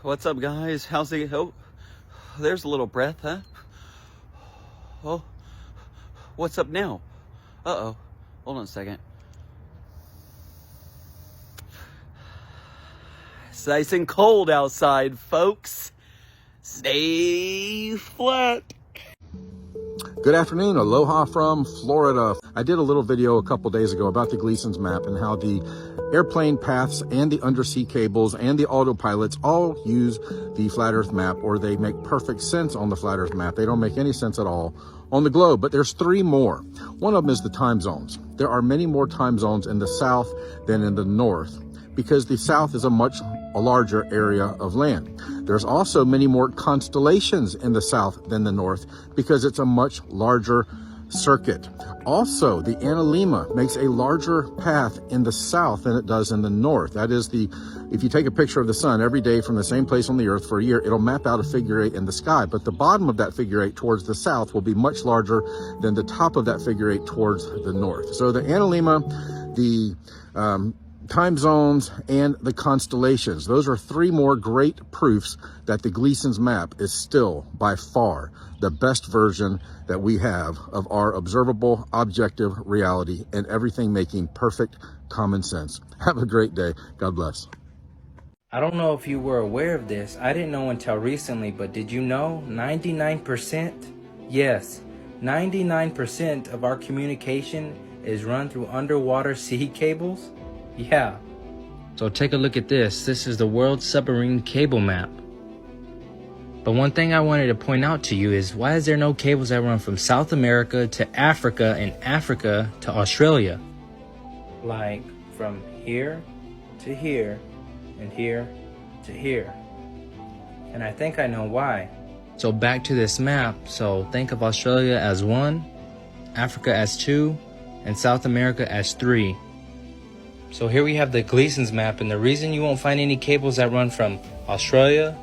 What's up, guys? How's it? Oh, there's a little breath, huh? Oh, what's up now? Uh-oh. Hold on a second. It's nice and cold outside, folks. Stay flat. Good afternoon, aloha from Florida. I did a little video a couple days ago about the Gleason's map and how the airplane paths and the undersea cables and the autopilots all use the flat earth map, or they make perfect sense on the flat earth map. They don't make any sense at all on the globe, but there's three more. One of them is the time zones. There are many more time zones in the south than in the north, because the south is a much larger area of land. There's also many more constellations in the south than the north, because it's a much larger circuit. Also, the Analema makes a larger path in the south than it does in the north. That is, if you take a picture of the sun every day from the same place on the earth for a year, it'll map out a figure eight in the sky, but the bottom of that figure eight towards the south will be much larger than the top of that figure eight towards the north. So the Analema, the time zones, and the constellations. Those are three more great proofs that the Gleason's map is still by far the best version that we have of our observable objective reality, and everything making perfect common sense. Have a great day. God bless. I don't know if you were aware of this. I didn't know until recently, but did you know 99%? Yes, 99% of our communication is run through underwater sea cables? Yeah. So take a look at this. This is the World Submarine Cable Map. But one thing I wanted to point out to you is, why is there no cables that run from South America to Africa and Africa to Australia? Like from here to here and here to here. And I think I know why. So back to this map. So think of Australia as 1, Africa as 2, and South America as 3. So here we have the Gleason's map, and the reason you won't find any cables that run from Australia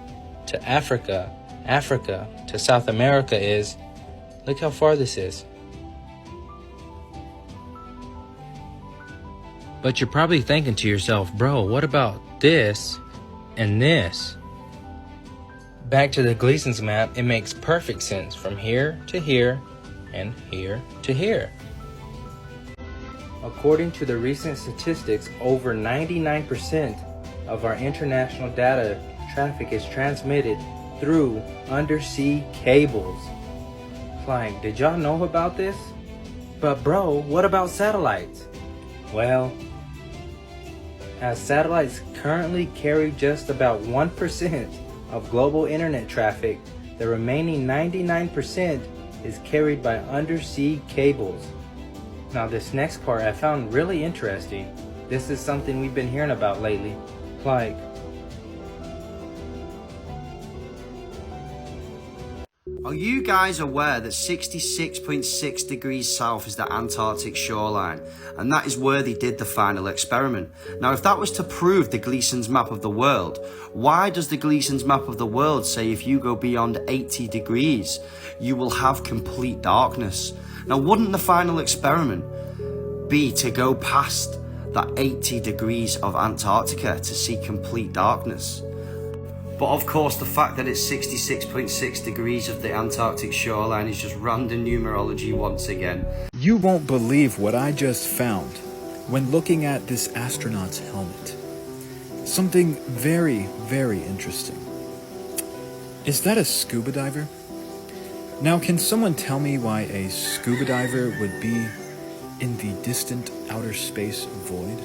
to Africa, Africa to South America is, look how far this is. But you're probably thinking to yourself, bro, what about this and this? Back to the Gleason's map, it makes perfect sense from here to here and here to here. According to the recent statistics, over 99% of our international data traffic is transmitted through undersea cables. Like, did y'all know about this? But bro, what about satellites? Well, as satellites currently carry just about 1% of global internet traffic, the remaining 99% is carried by undersea cables. Now this next part I found really interesting. This is something we've been hearing about lately. Like, are you guys aware that 66.6 degrees south is the Antarctic shoreline? And that is where they did the final experiment. Now, if that was to prove the Gleason's map of the world, why does the Gleason's map of the world say if you go beyond 80 degrees, you will have complete darkness? Now, wouldn't the final experiment be to go past that 80 degrees of Antarctica to see complete darkness? But of course, the fact that it's 66.6 degrees of the Antarctic shoreline is just random numerology once again. You won't believe what I just found when looking at this astronaut's helmet. Something very, very interesting. Is that a scuba diver? Now, can someone tell me why a scuba diver would be in the distant outer space void?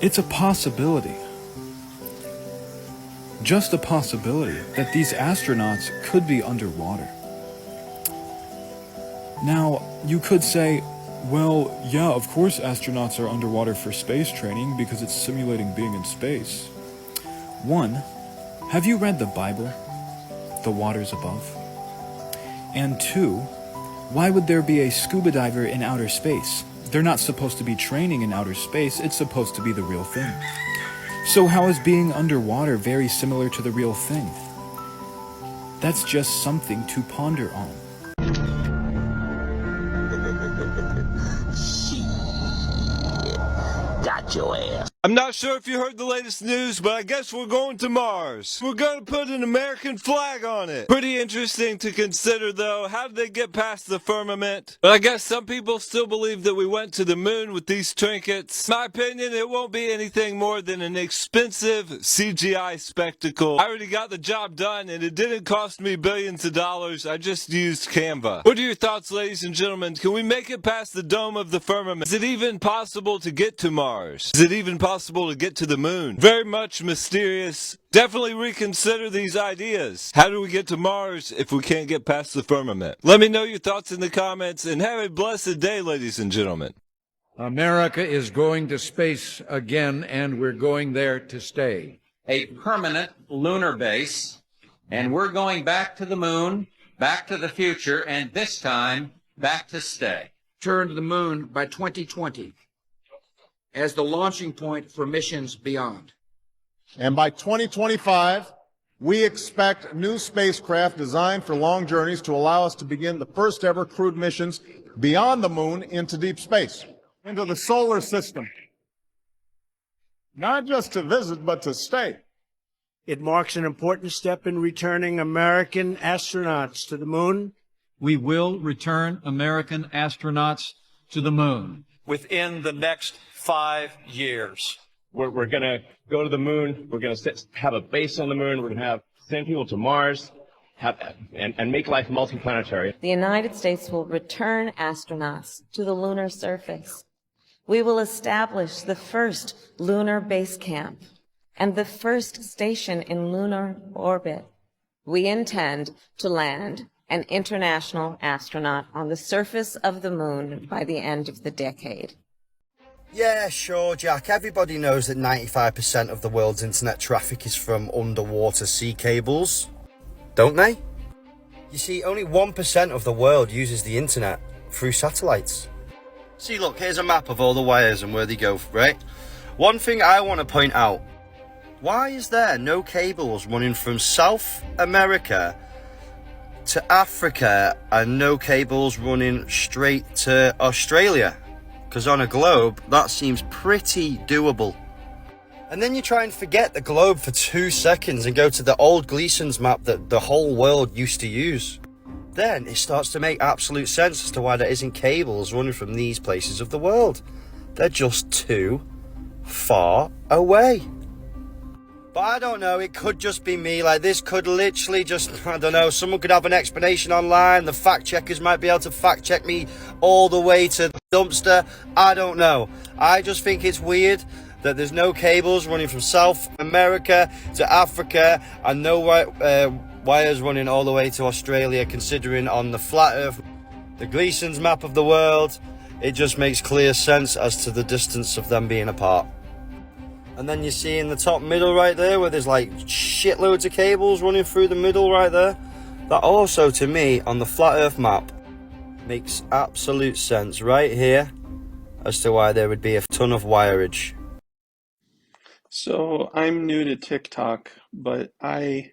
It's a possibility. Just a possibility that these astronauts could be underwater. Now, you could say, well, yeah, of course astronauts are underwater for space training because it's simulating being in space. 1, have you read the Bible, The Waters Above? And 2, why would there be a scuba diver in outer space? They're not supposed to be training in outer space, it's supposed to be the real thing. So how is being underwater very similar to the real thing? That's just something to ponder on. got your ass. I'm not sure if you heard the latest news, but I guess we're going to Mars. We're going to put an American flag on it. Pretty interesting to consider, though. How did they get past the firmament? But I guess some people still believe that we went to the moon with these trinkets. In my opinion, it won't be anything more than an expensive CGI spectacle. I already got the job done, and it didn't cost me billions of dollars. I just used Canva. What are your thoughts, ladies and gentlemen? Can we make it past the dome of the firmament? Is it even possible to get to Mars? Is it even possible to get to the moon? Very much mysterious. Definitely reconsider these ideas. How do we get to Mars if we can't get past the firmament? Let me know your thoughts in the comments, and have a blessed day, ladies and gentlemen. America is going to space again, and we're going there to stay. A permanent lunar base, and we're going back to the moon, back to the future, and this time, back to stay. Turn to the moon by 2020 as the launching point for missions beyond. And by 2025, we expect new spacecraft designed for long journeys to allow us to begin the first ever crewed missions beyond the moon into deep space, into the solar system. Not just to visit, but to stay. It marks an important step in returning American astronauts to the moon. We will return American astronauts to the moon within the next 5 years. We're going to go to the moon. We're going to have a base on the moon. We're going to send people to Mars and make life multiplanetary. The United States will return astronauts to the lunar surface. We will establish the first lunar base camp and the first station in lunar orbit. We intend to land an international astronaut on the surface of the moon by the end of the decade. Yeah, sure, Jack. Everybody knows that 95% of the world's internet traffic is from underwater sea cables, don't they? You see, only 1% of the world uses the internet through satellites. See, look, here's a map of all the wires and where they go, right? One thing I want to point out, why is there no cables running from South America to Africa and no cables running straight to Australia? Because on a globe, that seems pretty doable. And then you try and forget the globe for 2 seconds and go to the old Gleason's map that the whole world used to use. Then it starts to make absolute sense as to why there isn't cables running from these places of the world. They're just too far away. But I don't know, it could just be me. Like, this could literally just, I don't know, someone could have an explanation online. The fact checkers might be able to fact check me all the way to the dumpster. I don't know. I just think it's weird that there's no cables running from South America to Africa and no wires running all the way to Australia, considering on the flat earth, the Gleason's map of the world, it just makes clear sense as to the distance of them being apart. And then you see in the top middle right there where there's like shitloads of cables running through the middle right there. That also, to me, on the flat earth map, makes absolute sense right here as to why there would be a ton of wireage. So I'm new to TikTok, but I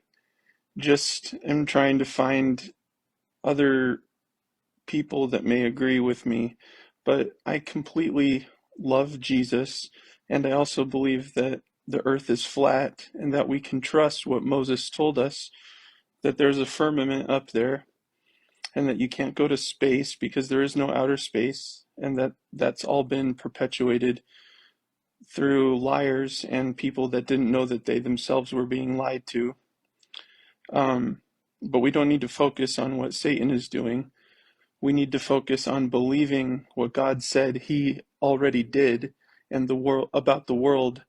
just am trying to find other people that may agree with me. But I completely love Jesus. And I also believe that the earth is flat and that we can trust what Moses told us, that there's a firmament up there and that you can't go to space because there is no outer space, and that's all been perpetuated through liars and people that didn't know that they themselves were being lied to. But we don't need to focus on what Satan is doing. We need to focus on believing what God said he already did and the world, about the world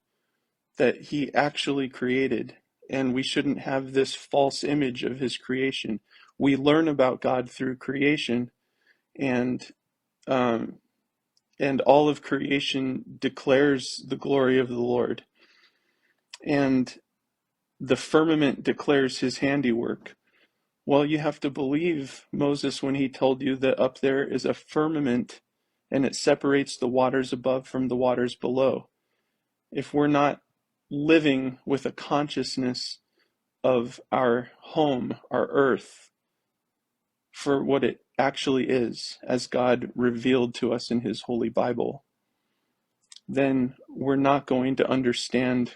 that he actually created. And we shouldn't have this false image of his creation. We learn about God through creation, and all of creation declares the glory of the Lord. And the firmament declares his handiwork. Well, you have to believe Moses when he told you that up there is a firmament and it separates the waters above from the waters below. If we're not living with a consciousness of our home, our earth, for what it actually is, as God revealed to us in his Holy Bible, then we're not going to understand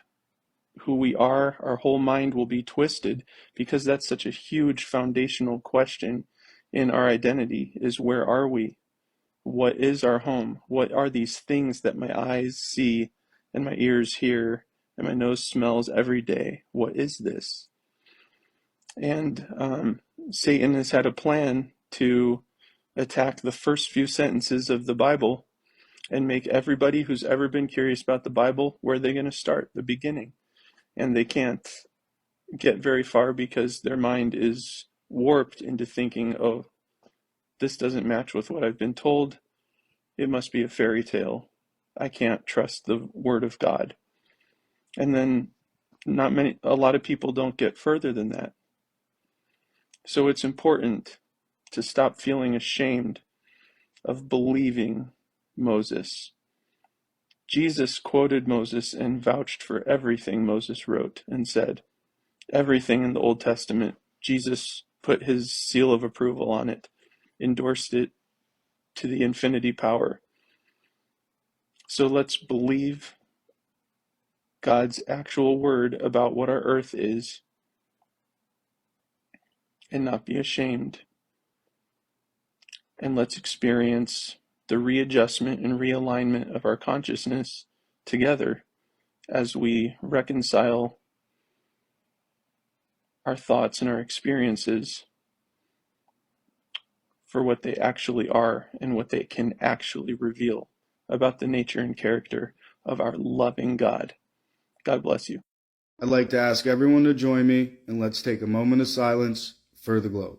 who we are. Our whole mind will be twisted, because that's such a huge foundational question in our identity, is where are we? What is our home? What are these things that my eyes see and my ears hear and my nose smells every day? What is this? And Satan has had a plan to attack the first few sentences of the Bible and make everybody who's ever been curious about the Bible, where are they going to start? The beginning. And they can't get very far because their mind is warped into thinking, oh, this doesn't match with what I've been told. It must be a fairy tale. I can't trust the word of God. And then a lot of people don't get further than that. So it's important to stop feeling ashamed of believing Moses. Jesus quoted Moses and vouched for everything Moses wrote and said. Everything in the Old Testament, Jesus put his seal of approval on it, endorsed it to the infinity power. So let's believe God's actual word about what our earth is and not be ashamed. And let's experience the readjustment and realignment of our consciousness together as we reconcile our thoughts and our experiences for what they actually are and what they can actually reveal about the nature and character of our loving God. God bless you. I'd like to ask everyone to join me, and let's take a moment of silence for the globe.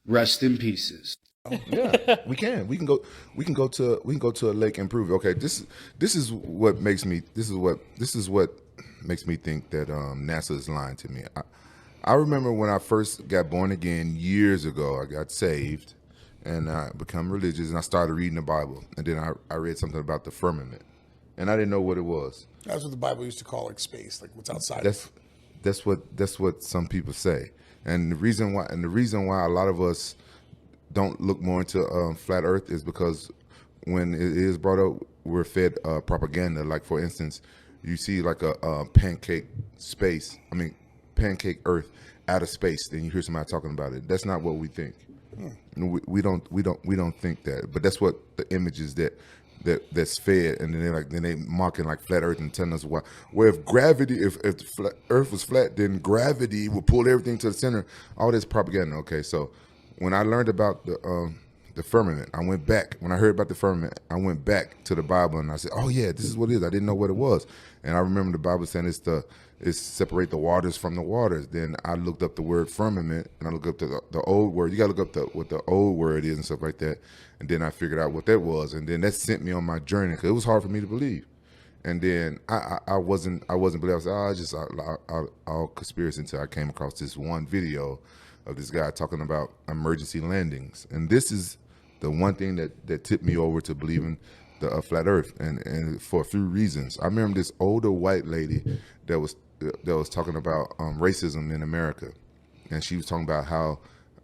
Rest in pieces. Yeah, we can. We can go to a lake and prove it. Okay, this is what makes me think that NASA is lying to me. I remember when I first got born again years ago. I got saved, and I become religious, and I started reading the Bible, and then I read something about the firmament, and I didn't know what it was. That's what the Bible used to call like space, like what's outside. That's what some people say, and the reason why a lot of us don't look more into flat Earth is because when it is brought up, we're fed propaganda. Like for instance, you see like a pancake Earth out of space, then you hear somebody talking about it. That's not what we think. We don't think that. But that's what the image is that's fed, and then they mocking like flat Earth and telling us why. Well, if the Earth was flat, then gravity would pull everything to the center. All this propaganda. Okay, so when I learned about the firmament, I went back. When I heard about the firmament, I went back to the Bible and I said, "Oh yeah, this is what it is." I didn't know what it was, and I remember the Bible saying it's separate the waters from the waters. Then I looked up the word firmament, and I looked up the old word. You got to look up what the old word is and stuff like that. And then I figured out what that was, and then that sent me on my journey because it was hard for me to believe. And then I wasn't believing. I was all conspiracy until I came across this one video of this guy talking about emergency landings, and this is the one thing that tipped me over to believing the flat Earth, and for a few reasons. I remember this older white lady that was talking about racism in America, and she was talking about how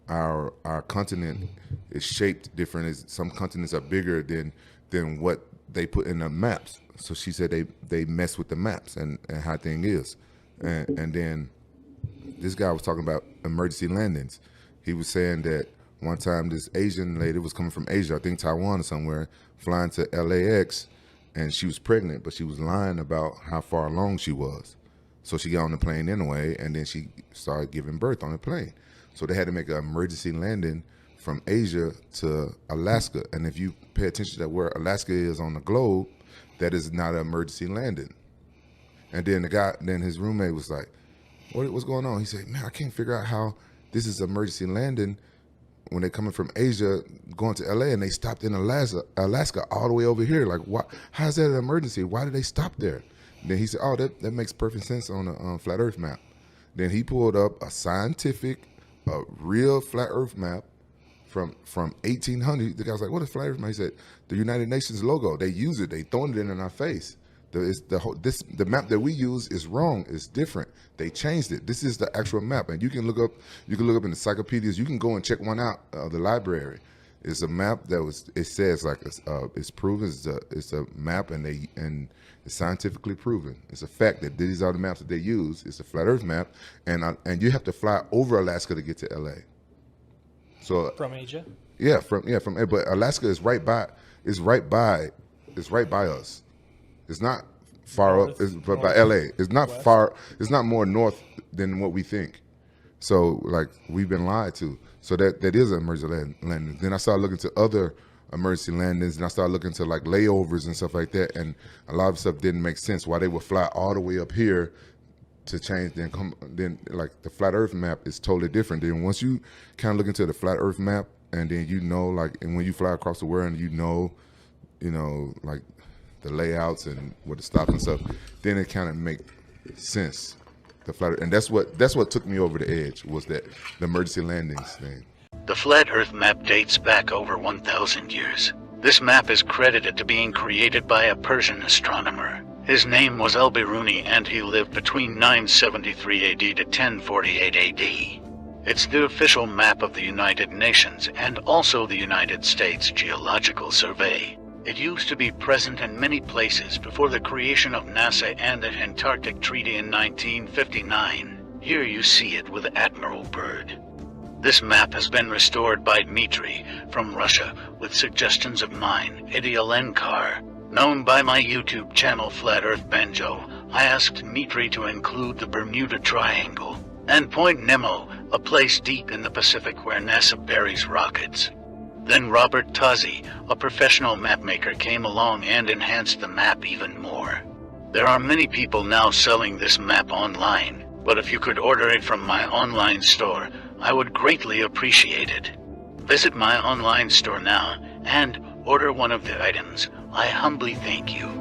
our continent is shaped different. Some continents are bigger than what they put in the maps. So she said they mess with the maps and how thing is, and then this guy was talking about emergency landings. He was saying that one time this Asian lady was coming from Asia, I think Taiwan or somewhere, flying to LAX, and she was pregnant, but she was lying about how far along she was. So she got on the plane anyway, and then she started giving birth on the plane. So they had to make an emergency landing from Asia to Alaska. And if you pay attention to where Alaska is on the globe, that is not an emergency landing. And then his roommate was like, what's going on? He said, man, I can't figure out how this is emergency landing when they're coming from Asia going to LA, and they stopped in Alaska all the way over here. Like, why? How is that an emergency? Why did they stop there? And then he said, oh, that makes perfect sense on a flat Earth map. Then he pulled up a scientific, real flat Earth map from 1800. The guy was like, what is flat Earth map? He said, the United Nations logo. They use it. They throwing it in our face. The map that we use is wrong. It's different. They changed it. This is the actual map, and you can look up in the encyclopedias. You can go and check one out of the library. It's a map that was. It says like it's proven. It's a map, and it's scientifically proven. It's a fact that these are the maps that they use. It's a flat Earth map, and you have to fly over Alaska to get to LA. So from Asia. Yeah, but Alaska is right by. It's right by us. It's not far up. It's by LA. It's not west. Far. It's not more north than what we think. So like we've been lied to. So that is an emergency landing. Then I started looking to other emergency landings, and I started looking to like layovers and stuff like that. And a lot of stuff didn't make sense. Why they would fly all the way up here to change, then like the flat Earth map is totally different. Then once you kind of look into the flat Earth map, and then and when you fly across the world, and you know like the layouts and where to stop and stuff, then it kind of make sense. The flat Earth, and that's what took me over the edge, was that the emergency landings thing. The flat Earth map dates back over 1,000 years. This map is credited to being created by a Persian astronomer. His name was Al-Biruni, and he lived between 973 AD to 1048 AD. It's the official map of the United Nations and also the United States Geological Survey. It used to be present in many places before the creation of NASA and the Antarctic Treaty in 1959. Here you see it with Admiral Byrd. This map has been restored by Dmitry from Russia with suggestions of mine, Eddie Alenkar. Known by my YouTube channel Flat Earth Banjo, I asked Dmitry to include the Bermuda Triangle and Point Nemo, a place deep in the Pacific where NASA buries rockets. Then Robert Tozzi, a professional mapmaker, came along and enhanced the map even more. There are many people now selling this map online, but if you could order it from my online store, I would greatly appreciate it. Visit my online store now and order one of the items. I humbly thank you.